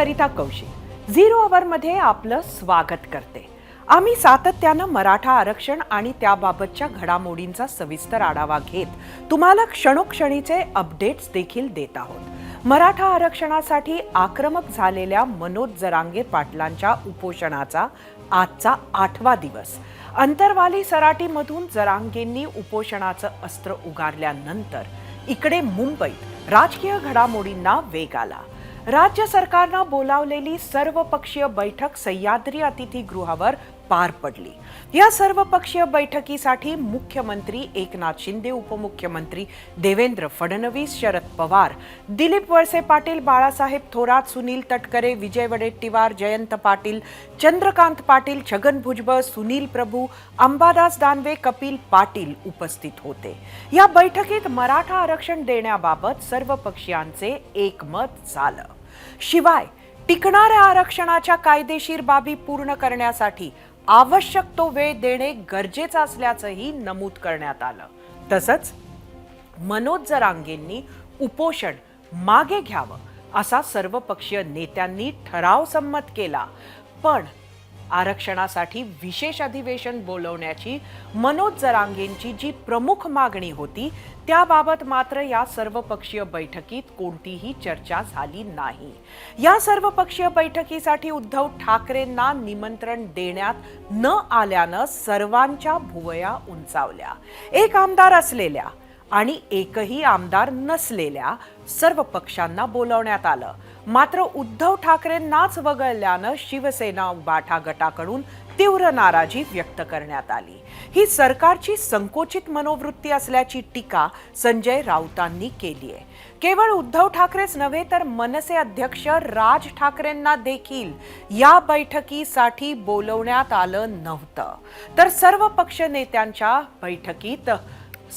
Sarita Kaushik zero अवरमध्ये आपलं स्वागत करते. आम्ही सातत्यानं मराठा आरक्षण आणि त्याबाबतच्या घडामोडींचा सविस्तर आढावा घेत तुम्हाला क्षणोक्षणीचे अपडेट्स देखील देत आहोत. मराठा आरक्षणासाठी आक्रमक झालेल्या मनोज जरांगे पाटलांच्या उपोषणाचा आजचा 8वा दिवस. अंतरवाली सराटीमधून जरांगेंनी उपोषणाचं अस्त्र उगारल्यानंतर इकडे मुंबईत राजकीय घडामोडींना वेग आला. राज्य सरकारनं बोलावलेली सर्वपक्षीय बैठक सह्याद्री अतिथीगृहावर पार पडली. या सर्वपक्षीय बैठकीसाठी मुख्यमंत्री एकनाथ शिंदे, उपमुख्यमंत्री देवेंद्र फडणवीस, शरद पवार, दिलीप वळसे पाटील, बाळासाहेब थोरात, सुनील तटकरे, विजय वडेट्टीवार, जयंत पाटील, चंद्रकांत पाटील, छगन भुजबळ, सुनील प्रभू, अंबादास दानवे, कपिल पाटील उपस्थित होते. या बैठकीत मराठा आरक्षण देण्याबाबत सर्व पक्षीयांचे एकमत झालं. शिवाय टिकणाऱ्या आरक्षणाच्या कायदेशीर बाबी पूर्ण करण्यासाठी आवश्यक तो वेळ देणे गरजेचं असल्याचंही नमूद करण्यात आलं. तसंच मनोज जरांगेंनी उपोषण मागे घ्यावं असा सर्वपक्षीय नेत्यांनी ठराव संमत केला. पण आरक्षणासाठी विशेष अधिवेशन बोलवण्याची मनोज जरांगेंची जी प्रमुख मागणी होती त्याबाबत मात्र या सर्वपक्षीय बैठकीत कोणतीही चर्चा झाली नाही. या सर्वपक्षीय बैठकीसाठी उद्धव ठाकरेंना निमंत्रण देण्यात न आल्यानं सर्वांच्या भुवया उंचावल्या. एक आमदार असलेल्या आणि एकही आमदार नसलेल्या सर्व पक्षांना बोलवण्यात आलं. मात्र उद्धव ठाकरेंनाच वगळल्यानं शिवसेना उबाठा गटाकडून तीव्र नाराजी व्यक्त करण्यात आली. ही सरकारची संकोचित मनोवृत्ती असल्याची टीका संजय राऊतांनी केली आहे. केवळ उद्धव ठाकरेच नव्हे तर मनसे अध्यक्ष राज ठाकरेंना देखील या बैठकीसाठी बोलवण्यात आलं नव्हतं. तर सर्व पक्ष नेत्यांच्या बैठकीत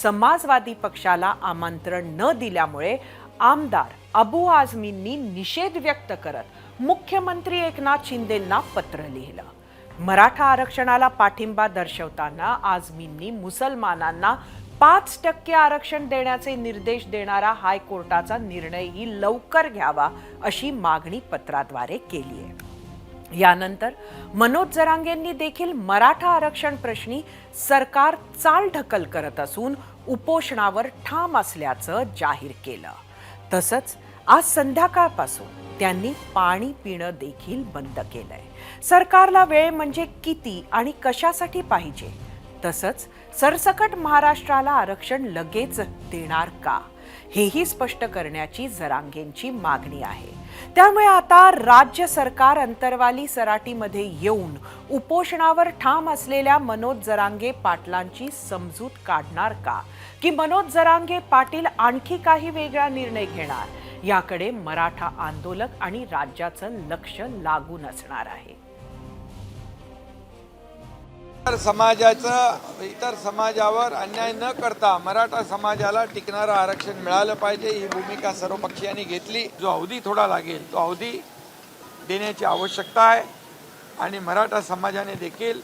समाजवादी पक्षाला आमंत्रण न दिल्यामुळे आमदार अबू आझमींनी निषेध व्यक्त करत मुख्यमंत्री एकनाथ शिंदेंना पत्र लिहिलं. मराठा आरक्षणाला पाठिंबा दर्शवताना आझमींनी मुसलमानांना 5% आरक्षण देण्याचे निर्देश देणारा हायकोर्टाचा निर्णयही लवकर घ्यावा अशी मागणी पत्राद्वारे केली आहे. यानंतर मनोज जरांगेंनी देखील मराठा आरक्षण प्रश्नी सरकार चालढकल करत असून उपोषणावर ठाम असल्याचं जाहीर केलं. तसंच आज संध्याकाळपासून त्यांनी पाणी पिणं देखील बंद केलंय. सरकारला वेळ म्हणजे किती आणि कशासाठी पाहिजे, तसंच सरसकट महाराष्ट्राला आरक्षण लगेच देणार का, हेही स्पष्ट करण्याची जरांगेंची मागणी आहे. त्यामुळे आता राज्य सरकार अंतरवाली सराटीमध्ये येऊन उपोषणावर ठाम असलेल्या मनोज जरांगे पाटलांची समजूत काढणार का, की मनोज जरांगे पाटील आणखी काही वेगळा निर्णय घेणार, याकडे मराठा आंदोलक आणि राज्याचं लक्ष लागून असणार आहे. इतर समाजावर अन्याय न करता मराठा समाजाला टिकणारं आरक्षण मिळालं पाहिजे ही भूमिका सर्व पक्षीयांनी घेतली. जो अवधी थोडा लागेल तो अवधी देण्याची आवश्यकता आहे आणि मराठा समाजाने देखील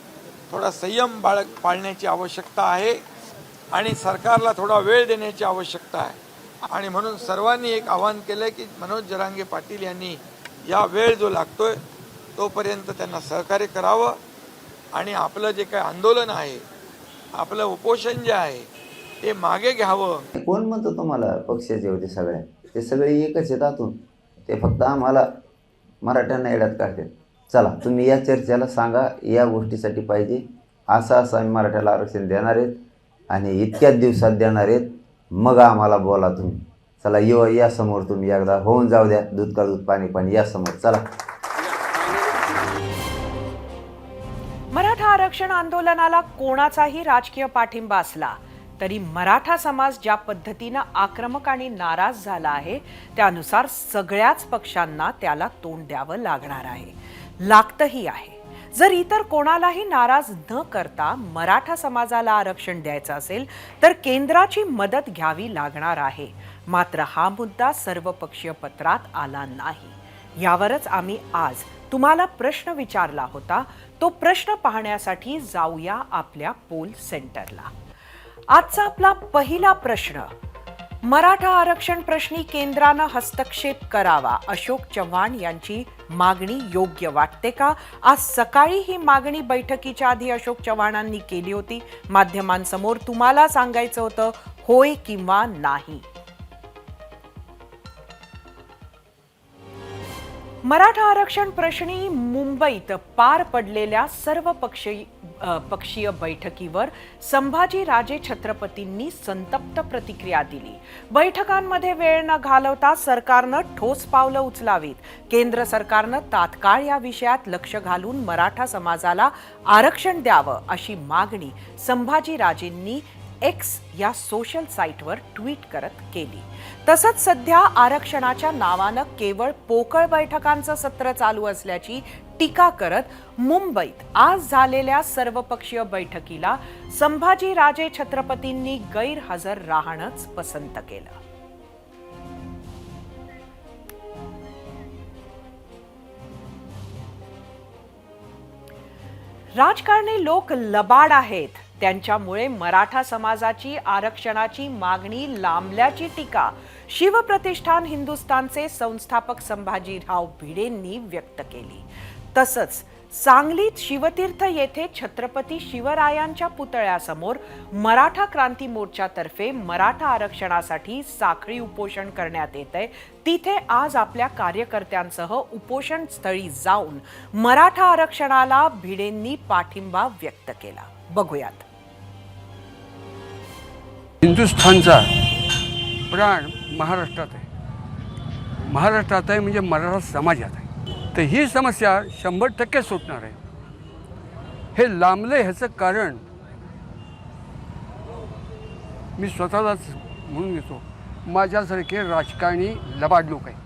थोडा संयम पाळण्याची आवश्यकता आहे आणि सरकारला थोडा वेळ देण्याची आवश्यकता आहे. आणि म्हणून सर्वांनी एक आवाहन केलं की मनोज जरांगे पाटील यांनी या वेळ जो लागतोय तोपर्यंत त्यांना सहकार्य करावं आणि आपलं जे काही आंदोलन आहे, आपलं उपोषण जे आहे ते मागे घ्यावं. कोण म्हणतो तुम्हाला पक्षाचे होते सगळ्या, ते सगळे एकच आहेत आतून, ते फक्त आम्हाला मराठ्यांना येड्यात काढतात. चला तुम्ही या चर्चेला सांगा या गोष्टीसाठी पाहिजे, असं आम्ही मराठ्याला आरक्षण देणार आहेत आणि इतक्याच दिवसात देणार आहेत, मग आम्हाला बोला तुम्ही. चला या समोर तुम्ही एकदा होऊन जाऊ द्या, दूध का दूध पाणी पाणी, या समोर चला. मराठा आरक्षण आंदोलनाला कोणाचाही राजकीय पाठिंबा असला तरी मराठा समाज ज्या पद्धतीनं आक्रमक आणि नाराज झाला आहे त्यानुसार सगळ्याच पक्षांना त्याला तोंड द्यावं लागणार आहे, लागतही आहे. जर इतर कोणालाही नाराज न करता मराठा समाजाला आरक्षण द्यायचं असेल तर केंद्राची मदत घ्यावी लागणार आहे. मात्र हा मुद्दा सर्वपक्षीय पत्रात आला नाही. यावरच आम्ही आज तुम्हाला प्रश्न विचारला होता. तो प्रश्न पाहण्यासाठी जाऊया आपल्या पोल सेंटरला. आजचा आपला पहिला प्रश्न, मराठा आरक्षण प्रश्नी केंद्रानं हस्तक्षेप करावा, अशोक चव्हाण यांची मागणी योग्य वाटते का? आज सकाळी ही मागणी बैठकीच्या आधी अशोक चव्हाणांनी केली होती. माध्यमांसमोर तुम्हाला सांगायचं होतं होय किंवा नाही. मराठा आरक्षण प्रश्नी मुंबईत पार पडलेल्या सर्व पक्षीय बैठकीवर संभाजी राजे छत्रपतींनी संतप्त प्रतिक्रिया दिली. बैठकांमध्ये वेळ न घालवता सरकारनं ठोस पावलं उचलावीत. केंद्र सरकारनं तात्काळ या विषयात लक्ष घालून मराठा समाजाला आरक्षण द्यावं अशी मागणी संभाजी राजेंनी एक्स या सोशल साईटवर ट्विट करत केली. तसंच सध्या आरक्षणाच्या नावानं केवळ पोकळ बैठकांचं सत्र चालू असल्याची टीका करत मुंबईत आज झालेल्या सर्वपक्षीय बैठकीला संभाजी राजे छत्रपतींनी गैरहजर राहणंच पसंत केलं. राजकारणी लोक लबाड आहेत. त्यांच्यामुळे मराठा समाजाची आरक्षणाची मागणी लांबल्याची टीका शिवप्रतिष्ठान हिंदुस्थानचे संस्थापक संभाजीराव भिडेंनी व्यक्त केली. तसंच सांगलीत शिवतीर्थ येथे छत्रपती शिवरायांच्या पुतळ्यासमोर मराठा क्रांती मोर्चातर्फे मराठा आरक्षणासाठी साखळी उपोषण करण्यात येतंय. तिथे आज आपल्या कार्यकर्त्यांसह उपोषण स्थळी जाऊन मराठा आरक्षणाला भिडेंनी पाठिंबा व्यक्त केला. बघूयात. हिंदुस्थानचा प्राण महाराष्ट्रात आहे. महाराष्ट्रात आहे म्हणजे मराठा समाजात आहे. तर ही समस्या 100% सुटणार आहे. हे लांबले ह्याचं कारण मी स्वतःलाच म्हणून घेतो, माझ्यासारखे राजकारणी लबाड लोक आहेत.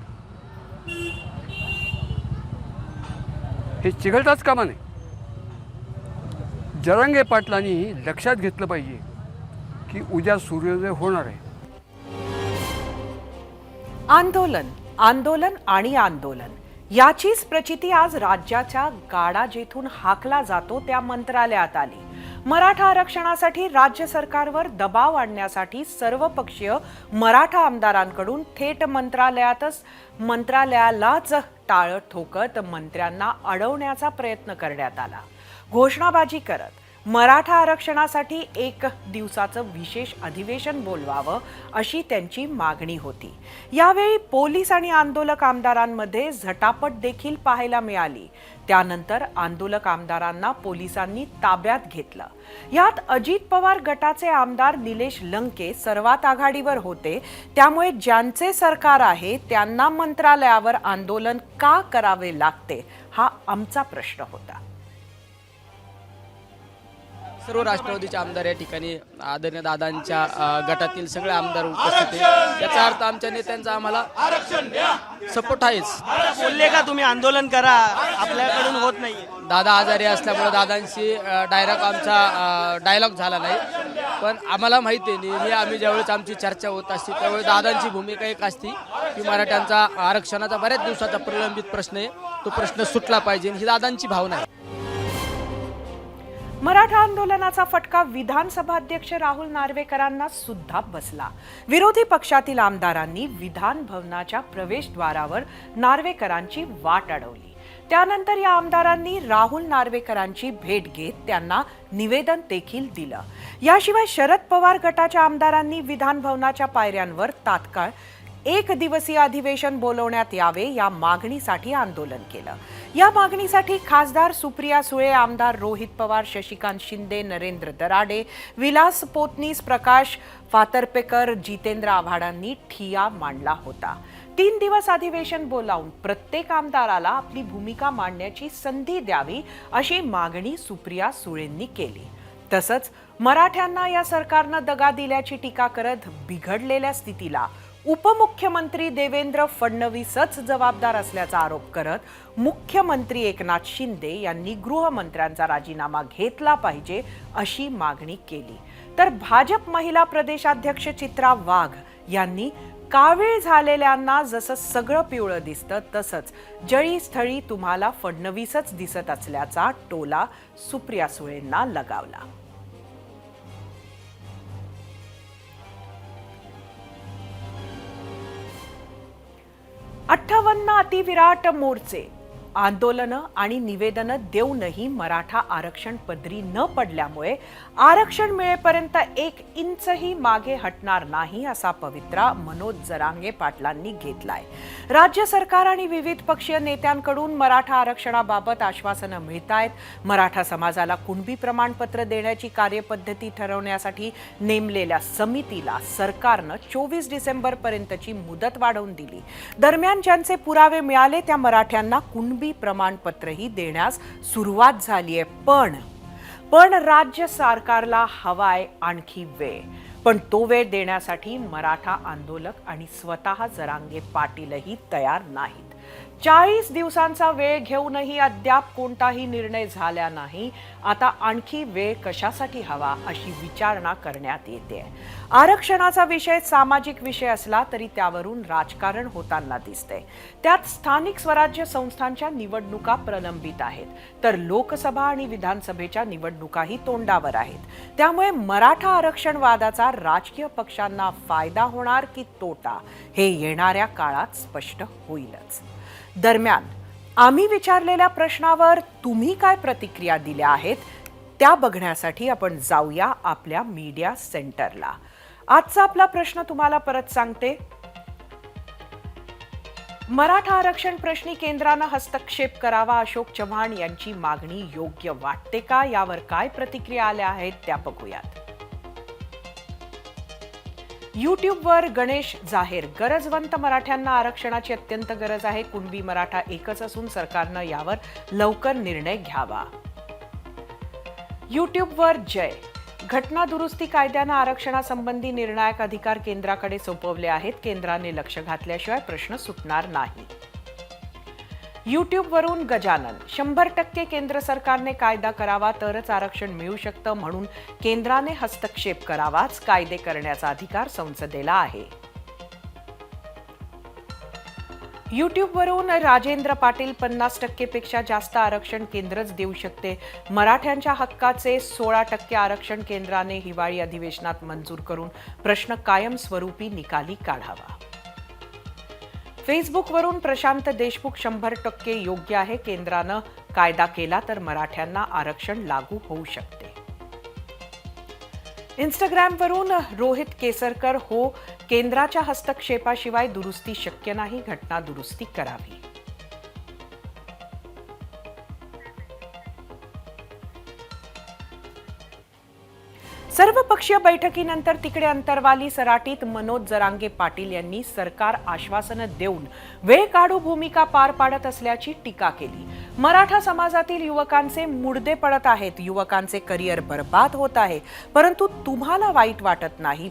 हे चिघळताच कामा नये. जरांगे पाटलांनी लक्षात घेतलं पाहिजे की उद्या सूर्योदय होणार आहे. आंदोलन आंदोलन आणि आंदोलन याचीच प्रचिती आज राज्याच्या गाडा जेथून हाकला जातो त्या मंत्रालयात आली. मराठा आरक्षणासाठी राज्य सरकारवर दबाव आणण्यासाठी सर्वपक्षीय मराठा आमदारांकडून थेट मंत्रालयालाच टाळं ठोकत मंत्र्यांना अडवण्याचा प्रयत्न करण्यात आला. घोषणाबाजी करत मराठा आरक्षणासाठी 1 दिवसाचं विशेष अधिवेशन बोलवावं अशी त्यांची मागणी होती. यावेळी पोलीस आणि आंदोलक आमदारांमध्ये झटापट देखील पाहायला मिळाली. त्यानंतर आंदोलक आमदारांना पोलिसांनी ताब्यात घेतलं. यात अजित पवार गटाचे आमदार निलेश लंके सर्वात आघाडीवर होते. त्यामुळे ज्यांचे सरकार आहे त्यांना मंत्रालयावर आंदोलन का करावे लागते हा आमचा प्रश्न होता. सर्व राष्ट्रवादीचे आमदार या ठिकाणी आदरणीय दादांच्या गटातील सगळे आमदार उपस्थित आहेत. याचा अर्थ आमच्या नेत्यांचा आम्हाला सपोर्ट आहेच. बोलले का तुम्ही आंदोलन करा, आपल्याकडून होत नाही. दादा आजारी असल्यामुळे दादांशी डायरेक्ट आमचा डायलॉग झाला नाही. पण आम्हाला माहिती आहे नेहमी आम्ही ज्यावेळेस आमची चर्चा होत असते त्यावेळेस दादांची भूमिका एक असते की मराठ्यांचा आरक्षणाचा बऱ्याच दिवसाचा प्रलंबित प्रश्न आहे, तो प्रश्न सुटला पाहिजे ही दादांची भावना आहे. मराठा आंदोलनाचा फटका विधानसभा अध्यक्ष राहुल नार्वेकरांना सुद्धा बसला. विरोधी पक्षातील आमदारांनी विधान भवनाच्या प्रवेशद्वारावर नार्वेकरांची वाट अडवली. त्यानंतर या आमदारांनी राहुल नार्वेकरांची भेट घेत त्यांना निवेदन देखील दिलं. याशिवाय शरद पवार गटाच्या आमदारांनी विधान भवनाच्या पायऱ्यांवर तात्काळ 1 दिवसीय अधिवेशन बोलवण्यात यावे या मागणीसाठी आंदोलन केलं. या मागणीसाठी खासदार सुप्रिया सुळे, आमदार रोहित पवार, शशिकांत शिंदे, नरेंद्र दराडे, विलास पोतनीस, प्रकाश फातर्पेकर, जितेंद्र आव्हाडांनी ठिय्या मांडला होता. 3 दिवस अधिवेशन बोलावून प्रत्येक आमदाराला आपली भूमिका मांडण्याची संधी द्यावी अशी मागणी सुप्रिया सुळेंनी केली. तसंच मराठ्यांना या सरकारनं दगा दिल्याची टीका करत बिघडलेल्या स्थितीला उपमुख्यमंत्री देवेंद्र फडणवीसच जबाबदार असल्याचा आरोप करत मुख्यमंत्री एकनाथ शिंदे यांनी गृहमंत्र्यांचा राजीनामा घेतला पाहिजे अशी मागणी केली. तर भाजप महिला प्रदेशाध्यक्ष चित्रा वाघ यांनी कावीळ झालेल्यांना जसं सगळं पिवळं दिसतं तसंच जळीस्थळी तुम्हाला फडणवीसच दिसत असल्याचा टोला सुप्रिया सुळेंना लगावला. 58 अतिविराट मोर्चे आंदोलनं आणि निवेदनं देऊनही मराठा आरक्षण पदरी न पडल्यामुळे आरक्षण मिळेपर्यंत 1 इंचही मागे हटणार नाही असा पवित्रा मनोज जरांगे पाटलांनी घेतलाय. राज्य सरकार आणि विविध पक्षीय नेत्यांकडून मराठा आरक्षणाबाबत आश्वासनं मिळतायत. मराठा समाजाला कुणबी प्रमाणपत्र देण्याची कार्यपद्धती ठरवण्यासाठी नेमलेल्या समितीला सरकारनं 24 डिसेंबरपर्यंतची मुदत वाढवून दिली. दरम्यान ज्यांचे पुरावे मिळाले त्या मराठ्यांना कुणबी प्रमाणपत्रही देण्यास सुरुवात झालीय. पण राज्य सरकारला हवाय आणखी वेळ. पण तो वेळ देण्यासाठी मराठा आंदोलक आणि स्वतः जरांगे पाटीलही तयार नाहीत. 40 दिवसांचा वेळ घेऊनही अद्याप कोणताही निर्णय झाला नाही. आता आणखी वेळ कशासाठी हवा अशी विचारणा करण्यात येते. आरक्षणाचा विषय सामाजिक विषय असला तरी त्यावरून राजकारण होताना दिसते. त्यात स्थानिक स्वराज्य संस्थांच्या निवडणुका प्रलंबित आहेत, तर लोकसभा आणि विधानसभेच्या निवडणुकाही तोंडावर आहेत. त्यामुळे मराठा आरक्षण वादाचा राजकीय पक्षांना फायदा होणार की तोटा हे येणाऱ्या काळात स्पष्ट होईलच. दरम्यान आम्ही विचारलेल्या प्रश्नावर तुम्ही काय प्रतिक्रिया दिल्या आहेत त्या बघण्यासाठी आपण जाऊया आपल्या मीडिया सेंटरला. आजचा आपला प्रश्न तुम्हाला परत सांगते. मराठा आरक्षण प्रश्नी केंद्रानं हस्तक्षेप करावा अशोक चव्हाण यांची मागणी योग्य वाटते का? यावर काय प्रतिक्रिया आल्या आहेत त्या बघूयात. यूट्यूबवर गणेश जाहेर, गरजवंत मराठ्यांना आरक्षणाची अत्यंत गरज आहे. कुणबी मराठा एकच असून सरकारनं यावर लवकर निर्णय घ्यावा. यूट्यूबवर जय, घटना दुरुस्ती कायद्यानं आरक्षणासंबंधी निर्णायक अधिकार केंद्राकडे सोपवले आहेत. केंद्राने लक्ष घातल्याशिवाय प्रश्न सुटणार नाही. यूट्यूबवरून गजानन, 100% केंद्र सरकारने कायदा करावा तरच आरक्षण मिळू शकतं, म्हणून केंद्राने हस्तक्षेप करावाच. कायदे करण्याचा अधिकार संसदेला आहे. यूट्यूबवरून राजेंद्र पाटील, 50% पेक्षा जास्त आरक्षण केंद्रच देऊ शकते. मराठ्यांच्या हक्काचे 16% आरक्षण केंद्राने हिवाळी अधिवेशनात मंजूर करून प्रश्न कायमस्वरूपी निकाली काढावा. फेसबुकवरून प्रशांत देशमुख, 100% योग्य आहे. केंद्रानं कायदा केला तर मराठ्यांना आरक्षण लागू होऊ शकते. इंस्टाग्रामवरून रोहित केसरकर, हो, केंद्राच्या हस्तक्षेपाशिवाय दुरुस्ती शक्य नाही. घटना दुरुस्ती करावी. सर्वपक्षीय बैठकीनंतर तिकडे अंतरवाली सराटीत मनोज जरांगे पाटील यांनी सरकार आश्वासनं देऊन वेळ काढू भूमिका पार पाडत असल्याची टीका केली. मराठा समाजातील युवकांचे मुडदे पडत आहेत, युवकांचे करिअर बर्बाद होत आहे, परंतु तुम्हाला वाईट वाटत नाही.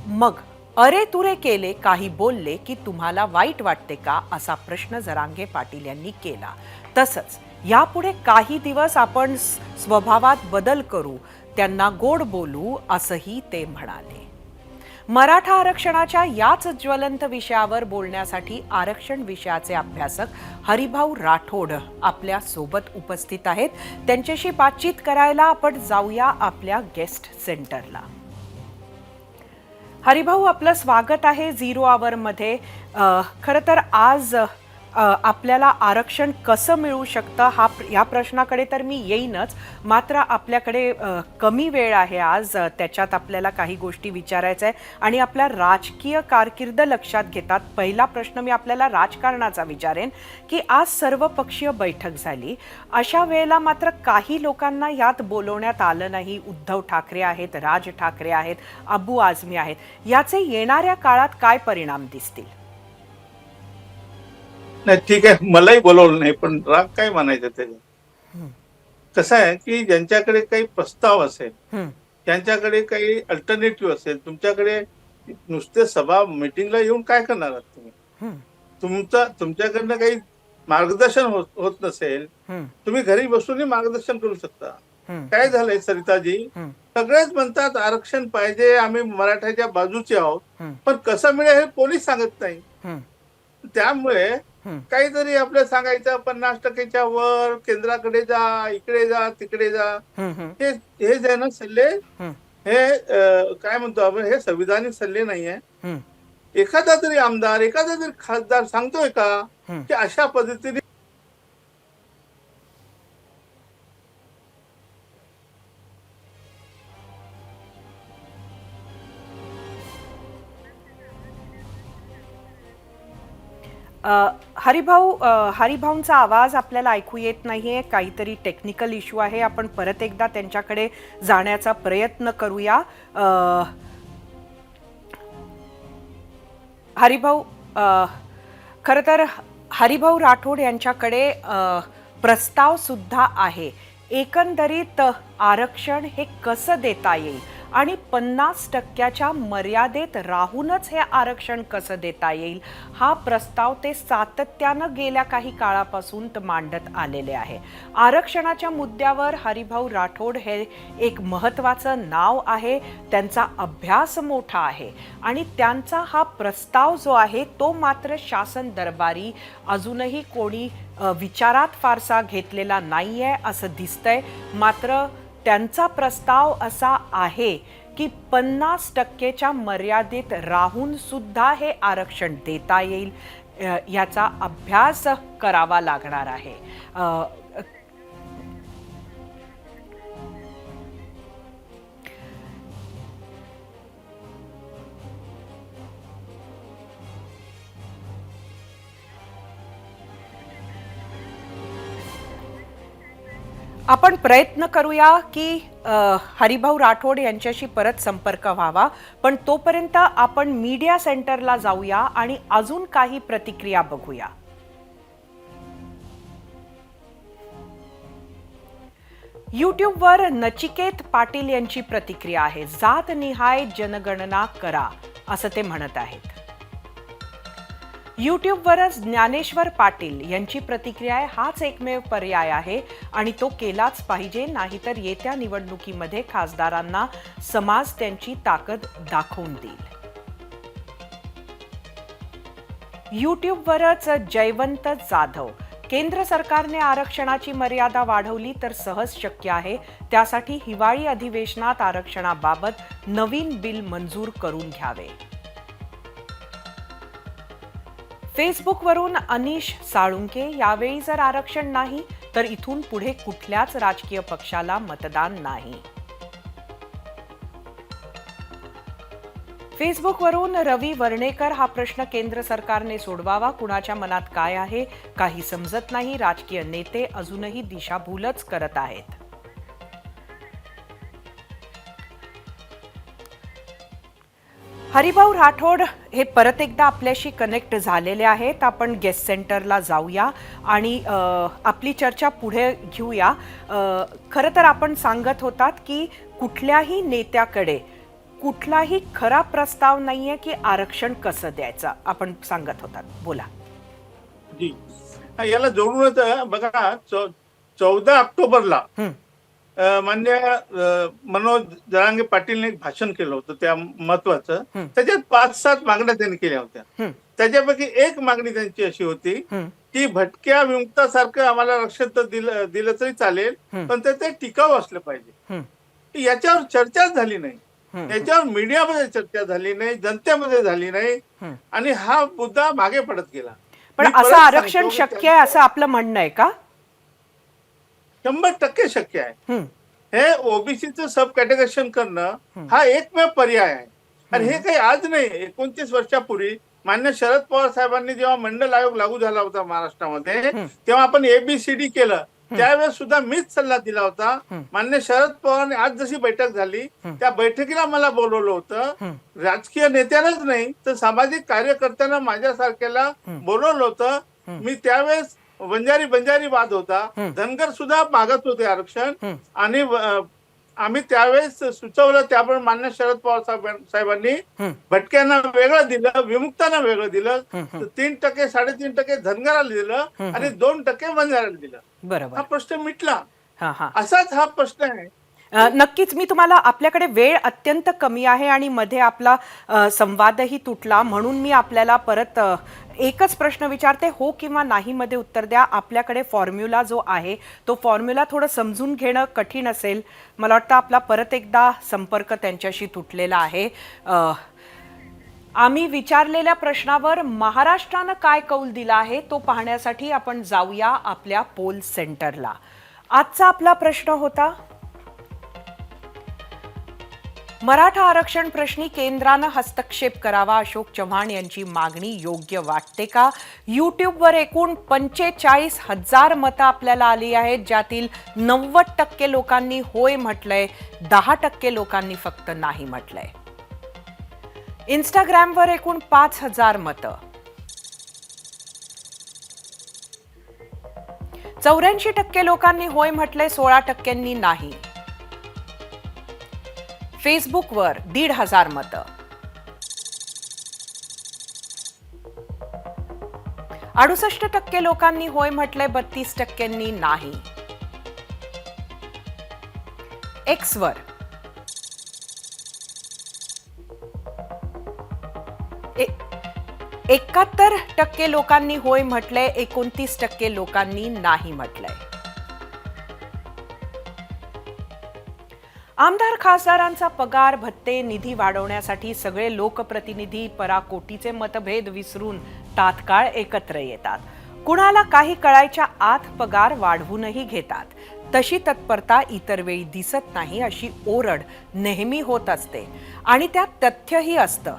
मग अरे तुरे केले, काही बोलले की तुम्हाला वाईट वाटते का, असा प्रश्न जरांगे पाटील यांनी केला. तसंच यापुढे काही दिवस आपण स्वभावात बदल करू, त्यांना गोड बोलू, असंही ते म्हणाले. मराठा आरक्षणाच्या याच ज्वलंत विषयावर बोलण्यासाठी आरक्षण विषयाचे अभ्यासक हरिभाऊ राठोड आपल्या सोबत उपस्थित आहेत. त्यांच्याशी बातचीत करायला आपण जाऊया आपल्या गेस्ट सेंटरला. हरिभाऊ, आपलं स्वागत आहे झिरो आवरमध्ये. खरं तर आज आपल्याला आरक्षण कसं मिळू शकतं या प्रश्नाकडे तर मी येईनच, मात्र आपल्याकडे कमी वेळ आहे आज, त्याच्यात आपल्याला काही गोष्टी विचारायच्या आहे आणि आपल्या राजकीय कारकीर्द लक्षात घेतात पहिला प्रश्न मी आपल्याला राजकारणाचा विचारेन की आज सर्वपक्षीय बैठक झाली, अशा वेळेला मात्र काही लोकांना यात बोलवण्यात आलं नाही. उद्धव ठाकरे आहेत, राज ठाकरे आहेत, अबू आझमी आहेत. याचे येणाऱ्या काळात काय परिणाम दिसतील? नाही, ठीक आहे, मलाही बोलवलं नाही, पण राग काय मानायचं त्याच्यात. कसं आहे की ज्यांच्याकडे काही प्रस्ताव असेल, त्यांच्याकडे काही अल्टरनेटिव्ह असेल, तुमच्याकडे नुसते सभा मिटिंगला येऊन काय करणार आहात तुम्ही? तुमच्याकडनं काही मार्गदर्शन होत नसेल, तुम्ही घरी बसूनही मार्गदर्शन करू शकता. काय झालंय सरिताजी, सगळेच म्हणतात आरक्षण पाहिजे, आम्ही मराठ्याच्या बाजूचे आहोत, पण कसं मिळेल हे पोलीस सांगत नाही. त्यामुळे काहीतरी आपलं सांगायचं 50%च्या वर, केंद्राकडे जा, इकडे जा, तिकडे जा, हे जे ना सल्ले, हे काय म्हणतो आपण, हे संविधानिक सल्ले नाहीये. एखादा तरी आमदार, एखादा तरी खासदार सांगतोय का की अशा पद्धतीने हरिभाऊंचा आवाज आपल्याला ऐकू येत नाहीये, काहीतरी टेक्निकल इश्यू आहे. आपण परत एकदा त्यांच्याकडे जाण्याचा प्रयत्न करूया. हरिभाऊ, खरं तर हरिभाऊ राठोड यांच्याकडे प्रस्ताव सुद्धा आहे. एकंदरीत आरक्षण हे कसं देता येईल आणि 50% मर्यादेत राहूनच हे आरक्षण कसं देता येईल, हा प्रस्ताव ते सातत्यानं गेल्या काही काळापासून मांडत आलेले आहे. आरक्षणाच्या मुद्द्यावर हरिभाऊ राठोड हे एक महत्त्वाचं नाव आहे. त्यांचा अभ्यास मोठा आहे आणि त्यांचा हा प्रस्ताव जो आहे तो मात्र शासन दरबारी अजूनही कोणी विचारात फारसा घेतलेला नाहीये असं दिसतंय. मात्र त्यांचा प्रस्ताव असा आहे की 50%च्या मर्यादेत राहून सुद्धा हे आरक्षण देता येईल. याचा अभ्यास करावा लागणार आहे. आपण प्रयत्न करूया की हरिभाऊ राठोड यांच्याशी परत संपर्क व्हावा, पण तोपर्यंत आपण मीडिया सेंटरला जाऊया आणि अजून काही प्रतिक्रिया बघूया. यूट्यूबवर नचिकेत पाटील यांची प्रतिक्रिया आहे. जातनिहाय जनगणना करा असं ते म्हणत आहेत. यूट्यूबवरच ज्ञानेश्वर पाटील यांची प्रतिक्रिया आहे. हाच एकमेव पर्याय आहे आणि तो केलाच पाहिजे, नाहीतर येत्या निवडणुकीमध्ये खासदारांना समाज त्यांची ताकद दाखवून देईल. यूट्यूबवरच जयवंत जाधव, केंद्र सरकारने आरक्षणाची मर्यादा वाढवली तर सहज शक्य आहे. त्यासाठी हिवाळी अधिवेशनात आरक्षणाबाबत नवीन बिल मंजूर करून घ्यावे. फेसबुकवरून अनिश साळुंके, यावेळी जर आरक्षण नाही तर इथून पुढे कुठल्याच राजकीय पक्षाला मतदान नाही. फेसबुकवरून रवी वर्णेकर, हा प्रश्न केंद्र सरकारने सोडवावा. कुणाच्या मनात काय आहे काही समजत नाही. राजकीय नेते अजूनही दिशाभूलच करत आहेत. हरिभाऊ राठोड हे परत एकदा आपल्याशी कनेक्ट झालेले आहेत. आपण गेस्ट सेंटरला जाऊया आणि आपली चर्चा पुढे घेऊया. खरं तर आपण सांगत होतात की कुठल्याही नेत्याकडे कुठलाही खरा प्रस्ताव नाहीये की आरक्षण कसं द्यायचं, आपण सांगत होतात. बोला. जी, याला जोडूनच बघा, 14 ऑक्टोबरला मान्य मनोज जरांगे पाटीलने एक भाषण केलं होतं त्या महत्वाचं. त्याच्यात 5-7 मागण्या त्यांनी केल्या होत्या. त्याच्यापैकी एक मागणी त्यांची अशी होती की भटक्या विमुक्तासारखं आम्हाला आरक्षण तर दिलं तरी चालेल, पण ते टिकाऊ असलं पाहिजे. याच्यावर चर्चाच झाली नाही. याच्यावर मीडियामध्ये चर्चा झाली नाही, जनतेमध्ये झाली नाही आणि हा मुद्दा मागे पडत गेला. पण असं आरक्षण शक्य आहे असं आपलं म्हणणं आहे का? 100% शक्य आहे. हे ओबीसीचं सब कॅटेगरायझेशन करणं हा एकमेव पर्याय आहे. आणि हे काही आज नाही, 29 वर्षापूर्वी मान्य शरद पवार साहेबांनी जेव्हा मंडल आयोग लागू झाला होता महाराष्ट्रामध्ये, तेव्हा आपण ABCD केलं. त्यावेळेस सुद्धा मीच सल्ला दिला होता. मान्य शरद पवारांनी आज जशी बैठक झाली त्या बैठकीला मला बोलवलं होतं. राजकीय नेत्यांनाच नाही तर सामाजिक कार्यकर्त्यांना माझ्यासारख्याला बोलवलं होतं. मी त्यावेळेस बंजारी वाद होता, धनगर सुद्धा मागत होते आरक्षण आणि आम्ही त्यावेळेस सुचवलं. त्याप्रमाणे मान्य शरद पवार साहेबांनी भटक्यांना वेगळं दिलं, विमुक्तांना वेगळं दिलं. 3%, 3.5% धनगराला दिलं आणि 2% बंजाराला दिलं. बरोबर, हा प्रश्न मिटला. असाच हा प्रश्न आहे. नक्कीच. मी तुम्हाला, आपल्याकडे वेळ अत्यंत कमी आहे आणि मध्ये आपला संवादही तुटला, म्हणून मी आपल्याला परत एकच प्रश्न विचारते, हो किंवा नाही मध्ये उत्तर द्या. आपल्याकडे फॉर्म्युला जो आहे तो फॉर्म्युला थोडं समजून घेणं कठीण असेल. मला वाटतं आपला परत एकदा संपर्क त्यांच्याशी तुटलेला आहे. आम्ही विचारलेल्या प्रश्नावर महाराष्ट्रानं काय कौल दिला आहे तो पाहण्यासाठी आपण जाऊया आपल्या पोल सेंटरला. आजचा आपला प्रश्न होता, मराठा आरक्षण प्रश्नी केंद्रानं हस्तक्षेप करावा अशोक चव्हाण यांची मागणी योग्य वाटते का? यूट्यूबवर एकूण 45,000 मतं आपल्याला आली आहेत, ज्यातील 90% लोकांनी होय म्हटलंय, 10% लोकांनी फक्त नाही म्हटलंय. इंस्टाग्रामवर एकूण 5,000 मतं, 84% लोकांनी होय म्हटलंय, 16% नाही. फेसबुकवर 1,500 मतं, 68% लोकांनी होय म्हटलंय, 32% नाही. एक्सवर 71% लोकांनी होय म्हटलंय, 29% लोकांनी नाही म्हटलंय. आमदार खासदारांचा पगार, भत्ते, निधी वाढवण्यासाठी सगळे लोकप्रतिनिधी पराकोटीचे मतभेद विसरून तात्काळ एकत्र येतात. कुणाला काही कळायच्या आत पगार वाढवूनही घेतात. तशी तत्परता इतर वेळी दिसत नाही अशी ओरड नेहमी होत असते. आणि त्यात तथ्यही असतं.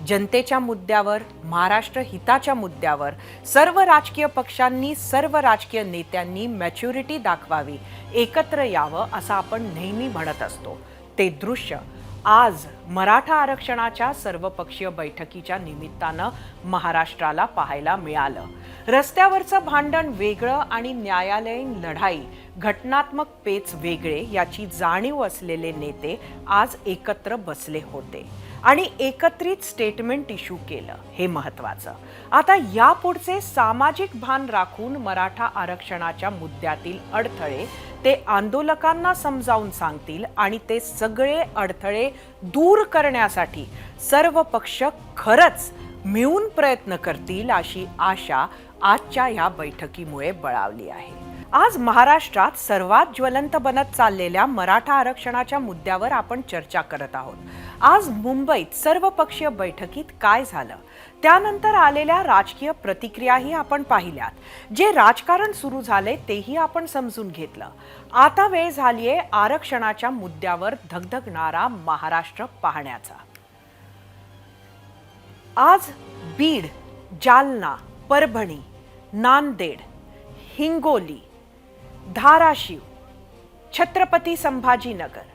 जनतेच्या मुद्द्यावर, महाराष्ट्र हिताच्या मुद्द्यावर सर्व राजकीय पक्षांनी, सर्व राजकीय नेत्यांनी मॅच्युरिटी दाखवावी, एकत्र यावं असं आपण नेहमी म्हणत असतो. ते दृश्य आज मराठा आरक्षणाच्या सर्वपक्षीय बैठकीच्या निमित्तानं महाराष्ट्राला पाहायला मिळालं. रस्त्यावरचं भांडण वेगळं आणि न्यायालयीन लढाई, घटनात्मक पेच वेगळे याची जाणीव असलेले नेते आज एकत्र बसले होते आणि एकत्रित स्टेटमेंट इश्यू केलं. हे महत्त्वाचं. आता यापुढचे सामाजिक भान राखून मराठा आरक्षणाच्या मुद्द्यातील अडथळे ते आंदोलकांना समजावून सांगतील आणि ते सगळे अडथळे दूर करण्यासाठी सर्व पक्ष खरंच मिळून प्रयत्न करतील अशी आशा आजच्या या बैठकीमुळे बळावली आहे. आज महाराष्ट्रात सर्वात ज्वलंत बनत चाललेल्या मराठा आरक्षणाच्या मुद्द्यावर आपण चर्चा करत आहोत. आज मुंबईत सर्वपक्षीय बैठकीत काय झालं, त्यानंतर आलेल्या राजकीय प्रतिक्रियाही आपण पाहिल्यात. जे राजकारण सुरू झाले तेही आपण समजून घेतलं. आता वेळ झालीये आरक्षणाच्या मुद्द्यावर धगधगणारा महाराष्ट्र पाहण्याचा. आज बीड, जालना, परभणी, नांदेड, हिंगोली, धाराशिव, छत्रपती संभाजीनगर,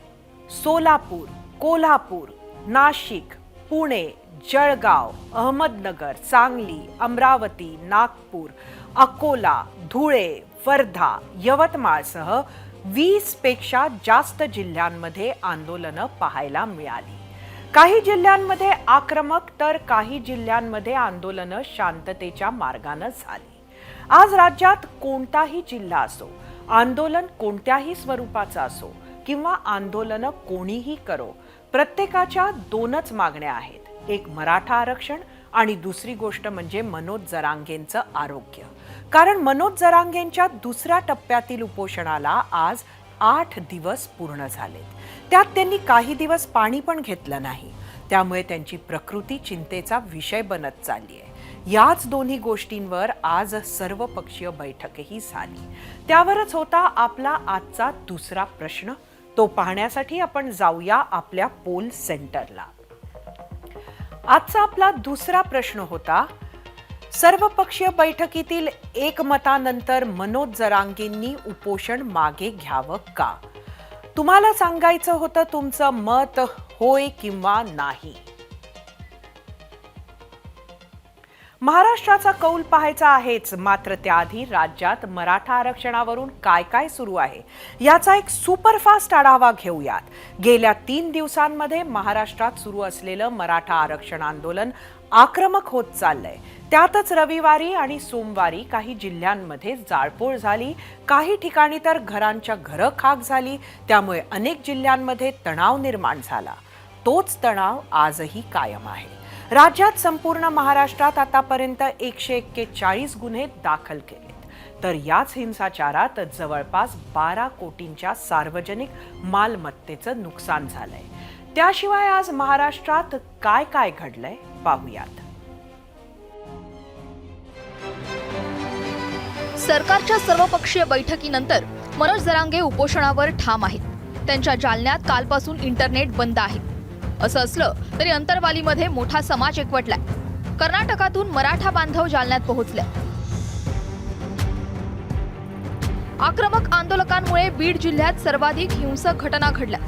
सोलापूर, कोल्हापूर, नाशिक, पुणे, जळगाव, अहमदनगर, सांगली, अमरावती, नागपूर, अकोला, धुळे, वर्धा, यवतमाळसह 20 पेक्षा जास्त जिल्ह्यांमध्ये आंदोलनं पाहायला मिळाली. काही जिल्ह्यांमध्ये आक्रमक तर काही जिल्ह्यांमध्ये आंदोलनं शांततेच्या मार्गानं झाली. आज राज्यात कोणताही जिल्हा असो, आंदोलन कोणत्याही स्वरूपाचं असो किंवा आंदोलनं कोणीही करो, प्रत्येकाच्या 2च मागण्या आहेत. एक मराठा आरक्षण आणि दुसरी गोष्ट म्हणजे मनोज जरांगेंचं आरोग्य. कारण मनोज जरांगेंच्या दुसऱ्या टप्प्यातील उपोषणाला आज 8 दिवस पूर्ण झालेत. त्यात त्यांनी काही दिवस पाणी पण घेतलं नाही. त्यामुळे त्यांची प्रकृती चिंतेचा विषय बनत चालली आहे. याच दोन्ही गोष्टींवर आज सर्वपक्षीय बैठकही झाली. त्यावरच होता आपला आजचा दुसरा प्रश्न. तो पाहण्यासाठी आपण जाऊया आपल्या पोल सेंटरला. आजचा आपला दुसरा प्रश्न होता, सर्वपक्षीय बैठकीतील एकमतानंतर मनोज जरांगेंनी उपोषण मागे घ्यावं का? तुम्हाला सांगायचं होतं तुमचं मत होय किंवा नाही. महाराष्ट्राचा कौल पाहायचा आहेच, मात्र त्याआधी राज्यात मराठा आरक्षणावरून काय काय सुरू आहे याचा एक सुपरफास्ट आढावा घेऊयात. गेल्या 3 दिवसांमध्ये महाराष्ट्रात सुरू असलेलं मराठा आरक्षण आंदोलन आक्रमक होत चाललंय. त्यातच रविवारी आणि सोमवारी काही जिल्ह्यांमध्ये जाळपोळ झाली, काही ठिकाणी तर घरांच्या घरं खाक झाली. त्यामुळे अनेक जिल्ह्यांमध्ये तणाव निर्माण झाला. तोच तणाव आजही कायम आहे. राज्यात संपूर्ण महाराष्ट्रात आतापर्यंत 141 गुन्हे दाखल केलेत. तर याच हिंसाचारात जवळपास 12 कोटींच्या सार्वजनिक मालमत्तेचं नुकसान झालंय. त्याशिवाय आज महाराष्ट्रात काय काय घडलंय पाहूयात. सरकारच्या सर्वपक्षीय बैठकीनंतर मनोज जरांगे उपोषणावर ठाम आहेत. त्यांच्या जालन्यात कालपासून इंटरनेट बंद आहे. असं असलं तरी अंतरवालीमध्ये मोठा समाज एकवटलाय. कर्नाटकातून मराठा बांधव जालन्यात पोहोचले. आक्रमक आंदोलकांमुळे बीड जिल्ह्यात सर्वाधिक हिंसक घटना घडल्या.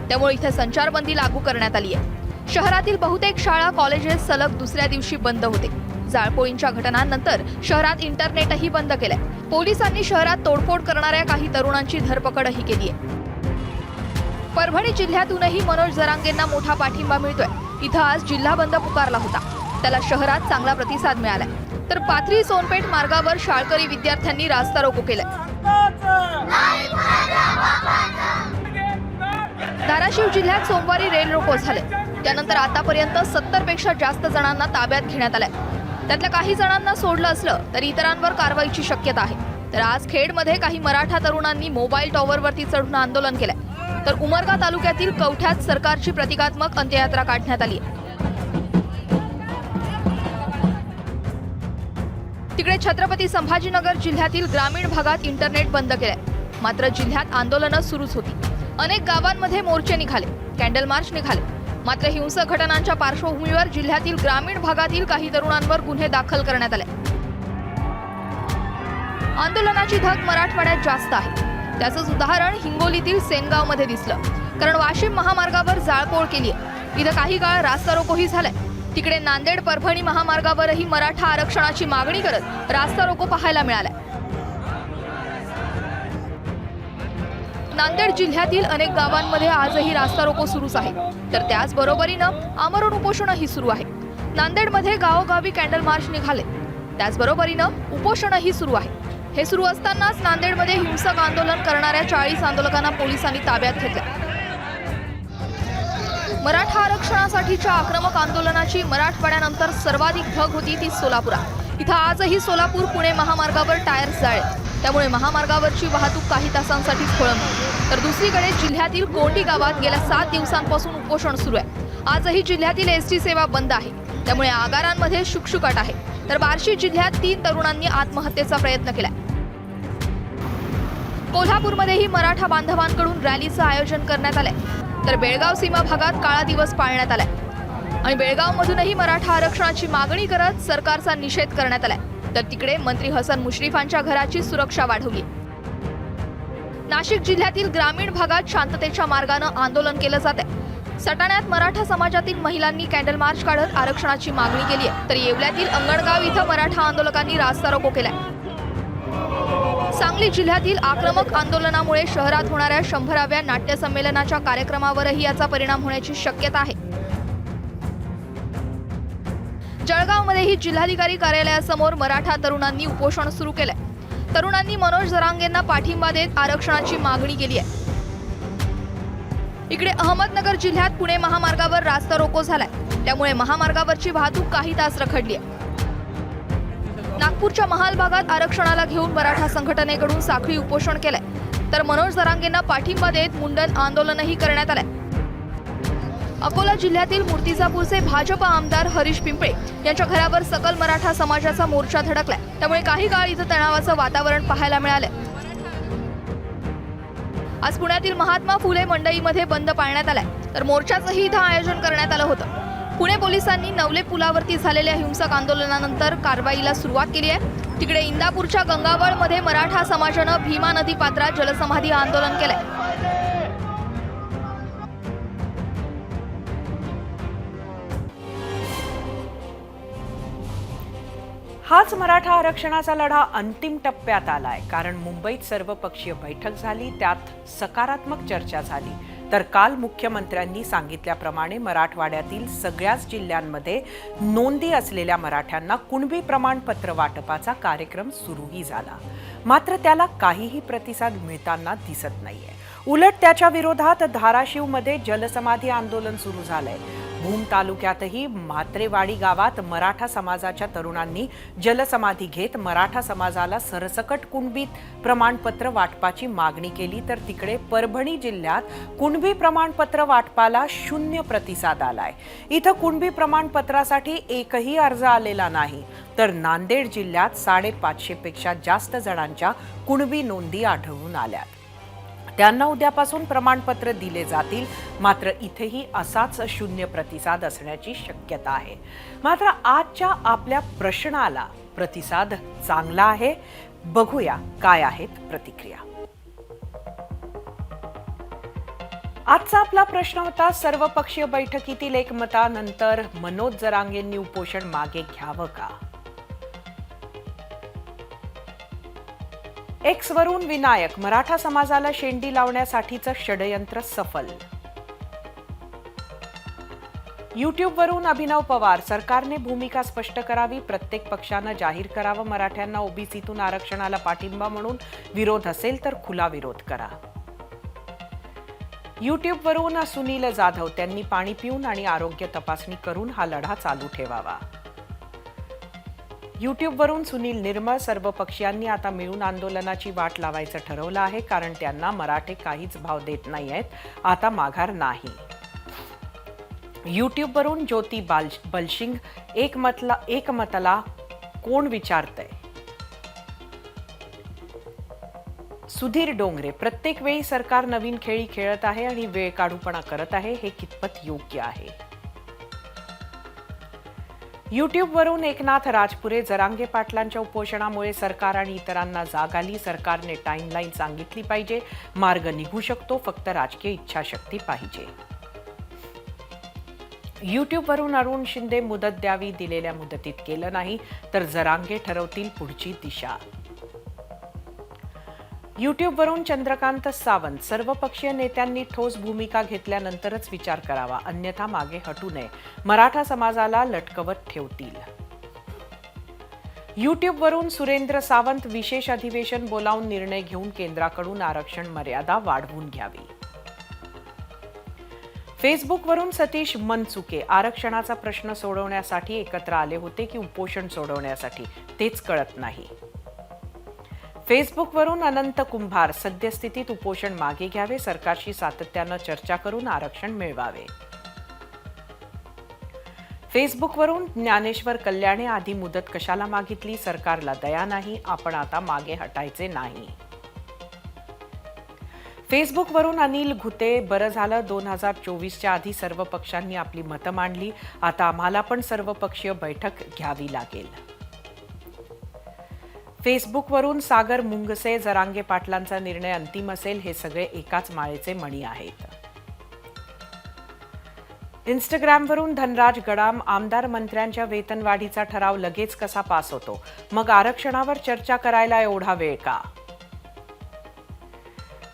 त्यामुळे इथे संचारबंदी लागू करण्यात आली आहे. शहरातील बहुतेक शाळा कॉलेजेस सलग दुसऱ्या दिवशी बंद होते. जाळपोळींच्या घटनांनंतर शहरात इंटरनेटही बंद केलंय. पोलिसांनी शहरात तोडफोड करणाऱ्या काही तरुणांची धरपकडही केली आहे. परभणी जिल्ह्यातूनही मनोज जरांगेंना मोठा पाठिंबा मिळतोय. इथं आज जिल्हा बंद पुकारला होता. त्याला शहरात चांगला प्रतिसाद मिळालाय. तर पाथरी सोनपेठ मार्गावर शाळकरी विद्यार्थ्यांनी रास्ता रोको केलाय. धाराशिव जिल्ह्यात सोमवारी रेल रोको झाले. त्यानंतर आतापर्यंत 70 पेक्षा जास्त जणांना ताब्यात घेण्यात आलंय. त्यातल्या काही जणांना सोडलं असलं तरी इतरांवर कारवाईची शक्यता आहे. तर आज खेडमध्ये काही मराठा तरुणांनी मोबाईल टॉवरवरती चढून आंदोलन केलंय. तर उमरगा तालुक्यातील कवठ्यात सरकारची प्रतिकात्मक अंत्ययात्रा काढण्यात आली आहे. तिकडे छत्रपती संभाजीनगर जिल्ह्यातील ग्रामीण भागात इंटरनेट बंद केलंय. मात्र जिल्ह्यात आंदोलनं सुरूच होती. अनेक गावांमध्ये मोर्चे निघाले, कॅन्डल मार्च निघाले. मात्र हिंसक घटनांच्या पार्श्वभूमीवर जिल्ह्यातील ग्रामीण भागातील काही तरुणांवर गुन्हे दाखल करण्यात आले. आंदोलनाची धग मराठवाड्यात जास्त आहे. त्याचंच उदाहरण हिंगोलीतील सेनगावमध्ये दिसलं. कारण वाशिम महामार्गावर जाळपोळ केली आहे. इथं काही काळ रास्ता रोकोही झालाय. तिकडे नांदेड परभणी महामार्गावरही मराठा आरक्षणाची मागणी करत रास्ता रोको पाहायला मिळालाय. नांदेड जिल्ह्यातील अनेक गावांमध्ये आजही रास्ता रोको सुरूच आहे. तर त्याचबरोबरीनं आमरण उपोषणही सुरू आहे. नांदेडमध्ये गावोगावी कॅन्डल मार्च निघाले. त्याचबरोबरीनं उपोषणही सुरू आहे. हे सुरू असतानाच नांदेडमध्ये हिंसक आंदोलन करणाऱ्या 40 आंदोलकांना पोलिसांनी ताब्यात घेतले. मराठा आरक्षणासाठीच्या आक्रमक आंदोलनाची मराठवाड्यानंतर सर्वाधिक धग होती ती सोलापुरात. इथं आजही सोलापूर पुणे महामार्गावर टायर्स जाळे. त्यामुळे महामार्गावरची वाहतूक काही तासांसाठी खोळंबली. तर दुसरीकडे जिल्ह्यातील कोंडी गावात गेल्या 7 दिवसांपासून उपोषण सुरू आहे. आजही जिल्ह्यातील एसटी सेवा बंद आहे. त्यामुळे आगारांमध्ये शुकशुकाट आहे. तर बार्शी जिल्ह्यात 3 तरुणांनी आत्महत्येचा प्रयत्न केलाय. कोल्हापूरमध्येही मराठा बांधवांकडून रॅलीचं आयोजन करण्यात आलंय. तर बेळगाव सीमा भागात काळा दिवस पाळण्यात आलाय. आणि बेळगावमधूनही मराठा आरक्षणाची मागणी करत सरकारचा निषेध करण्यात आलाय. तर तिकडे मंत्री हसन मुश्रीफांच्या घराची सुरक्षा वाढवली. नाशिक जिल्ह्यातील ग्रामीण भागात शांततेच्या मार्गानं आंदोलन केलं जात आहे. सटाण्यात मराठा समाजातील महिलांनी कॅन्डल मार्च काढत आरक्षणाची मागणी केली आहे. तर येवल्यातील अंगणगाव इथं मराठा आंदोलकांनी रास्ता रोको केलाय. सांगली जिल्ह्यातील आक्रमक आंदोलनामुळे शहरात होणाऱ्या 100व्या नाट्य संमेलनाच्या कार्यक्रमावरही याचा परिणाम होण्याची शक्यता आहे. जळगावमध्येही जिल्हाधिकारी कार्यालयासमोर मराठा तरुणांनी उपोषण सुरू केलंय. तरुणांनी मनोज जरांगेंना पाठिंबा देत आरक्षणाची मागणी केली आहे. इकडे अहमदनगर जिल्ह्यात पुणे महामार्गावर रास्ता रोको झालाय. त्यामुळे महामार्गावरची वाहतूक काही तास रखडली आहे. नागपूरच्या महाल भागात आरक्षणाला घेऊन मराठा संघटनेकडून साखळी उपोषण केलंय. तर मनोज जरांगेंना पाठिंबा देत मुंडन आंदोलनही करण्यात आलंय. अकोला जिल्ह्यातील मूर्तिजापूरचे भाजप आमदार हरीश पिंपळे यांच्या घरावर सकल मराठा समाजाचा मोर्चा धडकलाय. त्यामुळे काही काळ इथं तणावाचं वातावरण पाहायला मिळालंय. आज पुण्यातील महात्मा फुले मंडईमध्ये बंद पाळण्यात आलाय. तर मोर्चाचंही इथं आयोजन करण्यात आलं होतं. पुणे पोलिसांनी नवले पुलावरती झालेल्या हिंसक आंदोलनानंतर कारवाईला सुरुवात केली आहे. तिकडे इंदापूरच्या गंगावळमध्ये मराठा समाजानं भीमा नदी पात्रात जलसमाधी आंदोलन केलंय. हाच मराठा आरक्षणाचा लढा अंतिम टप्प्यात आलाय. कारण मुंबईत सर्वपक्षीय बैठक झाली. त्यात सकारात्मक चर्चा झाली. तर काल मुख्यमंत्र्यांनी सांगितल्याप्रमाणे मराठवाड्यातील सगळ्याच जिल्ह्यांमध्ये नोंदी असलेल्या मराठ्यांना कुणबी प्रमाणपत्र वाटपाचा कार्यक्रम सुरूही झाला. मात्र त्याला काहीही प्रतिसाद मिळताना दिसत नाहीये. उलट त्याच्या विरोधात धाराशिवमध्ये जलसमाधी आंदोलन सुरू झालंय. भूम तालुक्यातही म्हात्रेवाडी गावात मराठा समाजाच्या तरुणांनी जलसमाधी घेत मराठा समाजाला सरसकट कुणबी प्रमाणपत्र वाटपाची मागणी केली. तर तिकडे परभणी जिल्ह्यात कुणबी प्रमाणपत्र वाटपाला 0 प्रतिसाद आलाय. इथं कुणबी प्रमाणपत्रासाठी एकही अर्ज आलेला नाही. तर नांदेड जिल्ह्यात 550 पेक्षा जास्त जणांच्या कुणबी नोंदी आढळून आल्यात. त्यांना उद्यापासून प्रमाणपत्र दिले जातील. मात्र इथेही असाच शून्य प्रतिसाद असण्याची शक्यता आहे. मात्र आजच्या आपल्या प्रश्नाला प्रतिसाद चांगला आहे. बघूया काय आहेत प्रतिक्रिया. आजचा आपला प्रश्न होता, सर्वपक्षीय बैठकीतील एकमतानंतर मनोज जरांगेंनी उपोषण मागे घ्यावं का? एक्स वरून विनायक, मराठा समाजाला शेंडी लावण्यासाठीचं षडयंत्र सफल. युट्यूबवरून अभिनव पवार, सरकारने भूमिका स्पष्ट करावी, प्रत्येक पक्षानं जाहीर करावं मराठ्यांना ओबीसीतून आरक्षणाला पाठिंबा म्हणून, विरोध असेल तर खुला विरोध करा. युट्यूबवरून सुनील जाधव, त्यांनी पाणी पिऊन आणि आरोग्य तपासणी करून हा लढा चालू ठेवावा. युट्यूबवरून सुनील निर्मळ, सर्व पक्षीयांनी आता मिळून आंदोलनाची वाट लावायचं ठरवलं आहे, कारण त्यांना मराठे काहीच भाव देत नाही आहेत, आता माघार नाही. युट्यूबवरून ज्योती बलशिंग, एकमतला कोण विचारतंय? सुधीर डोंगरे, प्रत्येक वेळी सरकार नवीन खेळी खेळत आहे आणि वेळ काढूपणा करत आहे, हे कितपत योग्य आहे? युट्यूबवरून एकनाथ राजपुरे, जरांगे पाटलांच्या उपोषणामुळे सरकार आणि इतरांना जाग आली, सरकारने टाइमलाईन सांगितली पाहिजे, मार्ग निघू शकतो, फक्त राजकीय इच्छाशक्ती पाहिजे. युट्यूबवरून अरुण शिंदे, मुदत द्यावी, दिलेल्या मुदतीत केलं नाही तर जरांगे ठरवतील पुढची दिशा. युट्यूबवरून चंद्रकांत सावंत, सर्वपक्षीय नेत्यांनी ठोस भूमिका घेतल्यानंतरच विचार करावा, अन्यथा मागे हटू नये, मराठा समाजाला लटकवत ठेवतील. युट्यूबवरून सुरेंद्र सावंत, विशेष अधिवेशन बोलावून निर्णय घेऊन केंद्राकडून आरक्षण मर्यादा वाढवून घ्यावी. फेसबुकवरून सतीश मनचुके, आरक्षणाचा प्रश्न सोडवण्यासाठी एकत्र आले होते की उपोषण सोडवण्यासाठी, तेच कळत नाही. फेसबुकवरून अनंत कुंभार, सद्यस्थितीत उपोषण मागे घ्यावे, सरकारशी सातत्यानं चर्चा करून आरक्षण मिळवावे. फेसबुकवरून ज्ञानेश्वर कल्याणे, आधी मुदत कशाला मागितली, सरकारला दया नाही, आपण आता मागे हटायचे नाही. फेसबुकवरून अनिल घुते, बरं झालं 2024च्या आधी सर्व पक्षांनी आपली मतं मांडली, आता आम्हाला पण सर्वपक्षीय बैठक घ्यावी लागेल. फेसबुकवरून सागर मुंगसे, जरांगे पाटलांचा निर्णय अंतिम असेल, हे सगळे एकाच माळेचे मणी आहेत. इंस्टाग्रामवरून धनराज गडाम, आमदार मंत्र्यांच्या वेतनवाढीचा ठराव लगेच कसा पास होतो, मग आरक्षणावर चर्चा करायला एवढा वेळ का?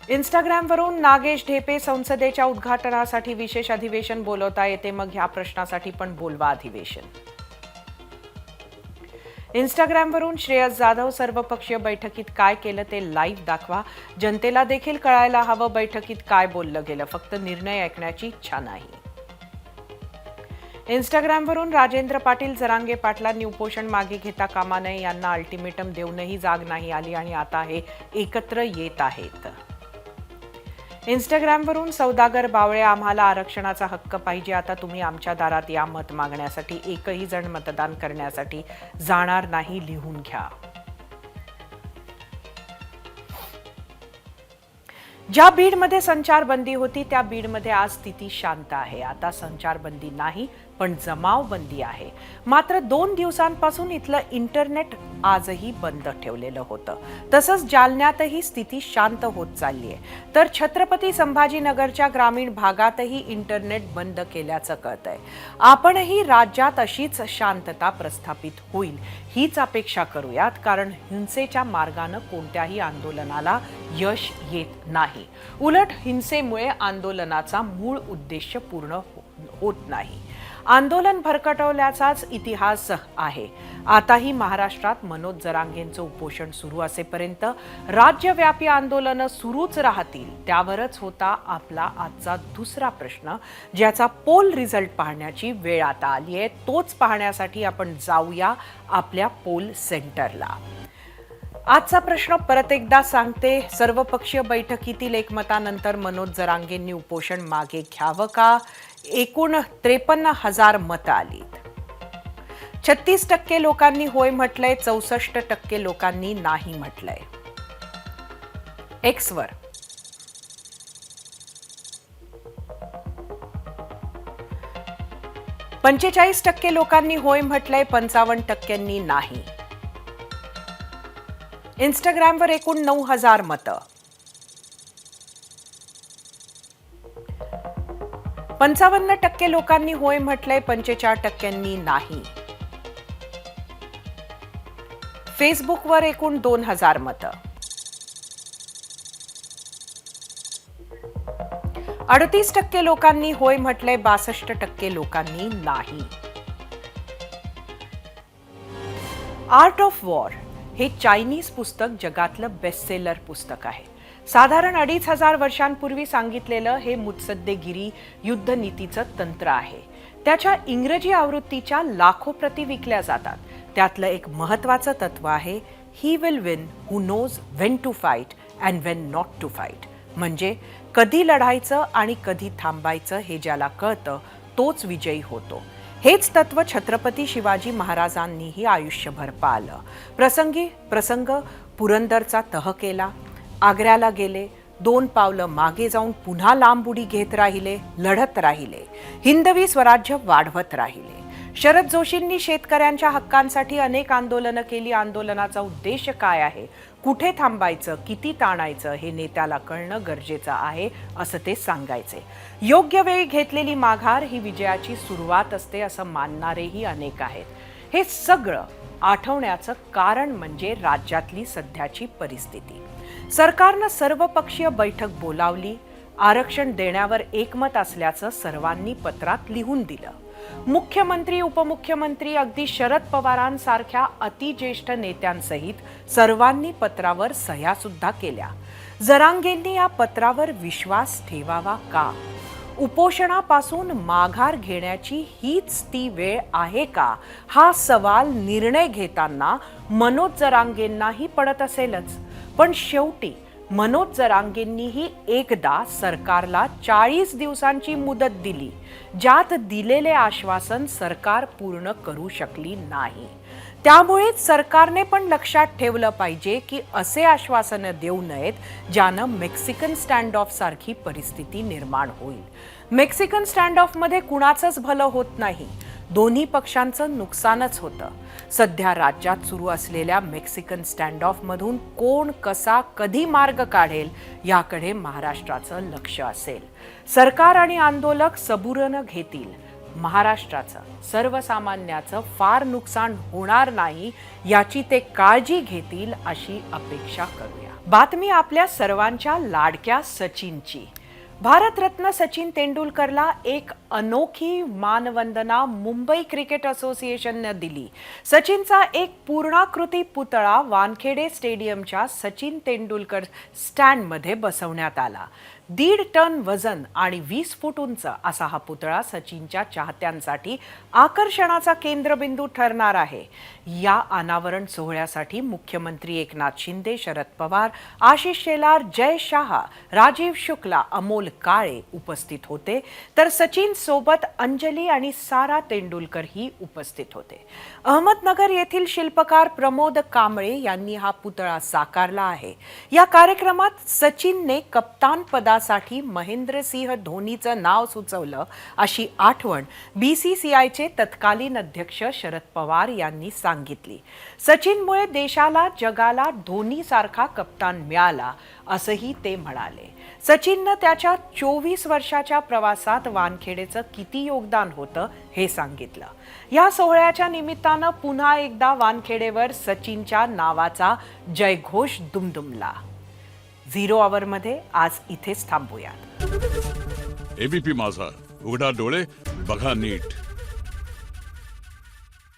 इंस्टाग्रामवरून नागेश ढेपे, संसदेच्या उद्घाटनासाठी विशेष अधिवेशन बोलवता येते, मग ह्या प्रश्नासाठी पण बोलवा अधिवेशन. इंस्टाग्रामवरून श्रेयस जाधव, सर्वपक्षीय बैठकीत काय केलं ते लाईव्ह दाखवा, जनतेला देखील कळायला हवं बैठकीत काय बोललं गेलं, फक्त निर्णय ऐकण्याची इच्छा नाही. इंस्टाग्रामवरून राजेंद्र पाटील, जरांगे पाटलांनी उपोषण मागे घेता कामा नये, यांना अल्टिमेटम देऊनही जाग नाही आली आणि आता हे एकत्र येत आहेत. इंस्टाग्रामवरून सौदागर बावळे, आम्हाला आरक्षणाचा हक्क पाहिजे, आता तुम्ही आमच्या दारात या मत मागण्यासाठी, एकही जण मतदान करण्यासाठी जाणार नाही, लिहून घ्या. ज्या बीडमध्ये संचारबंदी होती त्या बीडमध्ये आज स्थिती शांत आहे. आता संचारबंदी नाही पण जमावबंदी आहे. मात्र 2 दिवसांपासून इथलं इंटरनेट आजही बंद ठेवलेलं होतं. तसंच जालन्यातही स्थिती शांत होत चालली आहे. तर छत्रपती संभाजीनगरच्या ग्रामीण भागातही इंटरनेट बंद केल्याचं कळतंय. आपणही राज्यात अशीच शांतता प्रस्थापित होईल हीच अपेक्षा करूयात, कारण हिंसेच्या मार्गानं कोणत्याही आंदोलनाला यश येत नाही. उलट हिंसेमुळे आंदोलनाचा मूळ उद्देश पूर्ण होत नाही. आंदोलन भरकटवल्याचाच इतिहास आहे. आताही महाराष्ट्रात मनोज जरांगेंचं उपोषण सुरू असेपर्यंत राज्यव्यापी आंदोलनं सुरूच राहतील. त्यावरच होता आपला आजचा दुसरा प्रश्न, ज्याचा पोल रिझल्ट पाहण्याची वेळ आता आली आहे. तोच पाहण्यासाठी आपण जाऊया आपल्या पोल सेंटरला. आजचा प्रश्न परत एकदा सांगते. सर्वपक्षीय बैठकीतील एकमतानंतर मनोज जरांगेंनी उपोषण मागे घ्यावं का? एकूण 53,000 मतं आलीत. 36% लोकांनी होय म्हटलंय, 64% लोकांनी नाही म्हटलंय. एक्सवर 45% लोकांनी होय म्हटलंय, 55% नाही. इंस्टाग्रामवर एकूण 9,000 मतं. 55% लोकांनी होय म्हटलंय, 45% नाही. फेसबुकवर एकूण 2,000 मतं. 38% लोकांनी होय म्हटलंय, 62% लोकांनी नाही. आर्ट ऑफ वॉर हे चायनीज पुस्तक जगातलं बेस्टसेलर पुस्तक आहे. साधारण 2,500 वर्षांपूर्वी सांगितलेलं हे मुत्सद्देगिरी युद्धनीतीचं तंत्र आहे. त्याच्या इंग्रजी आवृत्तीच्या लाखो प्रती विकल्या जातात. त्यातलं एक महत्त्वाचं तत्व आहे, he will win who knows when to fight and when not to fight. म्हणजे कधी लढायचं आणि कधी थांबायचं हे ज्याला कळतं तोच विजयी होतो. हेच तत्व छत्रपती शिवाजी महाराजांनीही आयुष्यभर पाळलं. प्रसंग पुरंदरचा तह केला, आग्र्याला गेले, 2 पावलं मागे जाऊन पुन्हा लांब उडी घेत राहिले, लढत राहिले, हिंदवी स्वराज्य वाढवत राहिले. शरद जोशींनी शेतकऱ्यांच्या हक्कांसाठी अनेक आंदोलनं केली. आंदोलनाचा उद्देश काय आहे, कुठे थांबायचं, किती ताणायचं हे नेत्याला कळणं गरजेचं आहे असं ते सांगायचे. योग्य वेळी घेतलेली माघार ही विजयाची सुरुवात असते असं मानणारेही अनेक आहेत. हे सगळं आठवण्याचं कारण म्हणजे राज्यातली सध्याची परिस्थिती. सरकारनं सर्वपक्षीय बैठक बोलावली, आरक्षण देण्यावर एकमत असल्याचं सर्वांनी पत्रात लिहून दिलं. मुख्यमंत्री, उपमुख्यमंत्री, अगदी शरद पवारांसारख्या अतिज्येष्ठ नेत्यांसहित सर्वांनी पत्रावर सह्या सुद्धा केल्या. जरांगेंनी या पत्रावर विश्वास ठेवावा का? उपोषणापासून माघार घेण्याची हीच ती वेळ आहे का? हा सवाल निर्णय घेताना मनोज जरांगेंनाही पडत असेलच. पण शेवटी मनोज जरांगेंनीही एकदा सरकारला 40 दिवसांची मुदत दिली, ज्यात दिलेले आश्वासन सरकार पूर्ण करू शकली नाही. त्यामुळेच सरकारने पण लक्षात ठेवलं पाहिजे की असे आश्वासनं देऊ नयेत ज्यानं मेक्सिकन स्टँड ऑफ सारखी परिस्थिती निर्माण होईल. मेक्सिकन स्टँड ऑफमध्ये कुणाचंच भलं होत नाही, दोन्ही पक्षांचं नुकसानच होतं. सध्या राज्यात सुरू असलेल्या मेक्सिकन स्टँड ऑफमधून कोण, कसा, कधी मार्ग काढेल याकडे महाराष्ट्राचं लक्ष असेल. सरकार आणि आंदोलक सबुरीनं घेतील, महाराष्ट्राचं, सर्वसामान्याचं फार नुकसान होणार नाही याची ते काळजी घेतील अशी अपेक्षा करूया. बातमी आपल्या सर्वांच्या लाडक्या सचिनची. भारतरत्न सचिन तेंडुलकरला एक अनोखी मानवंदना मुंबई क्रिकेट असोसिएशननं दिली. सचिनचा एक पूर्णाकृती पुतळा वानखेडे स्टेडियमच्या सचिन तेंडुलकर स्टँडमध्ये बसवण्यात आला. 1.5 टन वजन आणि 20 फूट उंच असा हा पुतळा सचिनच्या चाहत्यांसाठी आकर्षणाचा केंद्रबिंदू ठरणार आहे. या अनावरण सोहळ्यासाठी मुख्यमंत्री एकनाथ शिंदे, शरद पवार, आशिष शेलार, जय शहा, राजीव शुक्ला, अमोल काळे उपस्थित होते. तर सचिन सोबत अंजली आणि सारा तेंडुलकर ही उपस्थित होते. अहमदनगर येथील शिल्पकार प्रमोद कांबळे यांनी हा पुतळा साकारला आहे. या कार्यक्रमात सचिनने कप्तान पदासाठी महेंद्रसिंह धोनीचं नाव सुचवलं अशी आठवण BCCIचे तत्कालीन अध्यक्ष शरद पवार यांनी सांगितली. सचिनमुळे देशाला, जगाला धोनीसारखा कप्तान मिळाला असंही ते म्हणाले. सचिननं त्याच्या 24 वर्षाच्या प्रवासात वानखेडेचं किती योगदान होतं हे सांगितलं. या सोहळ्याच्या निमित्तानं पुन्हा एकदा वानखेडेवर सचिनच्या नावाचा जयघोष दुमदुमला. 0 आवरमध्ये आज इथेच थांबूयात. ABP माझा, उघडा डोळे बघा नीट.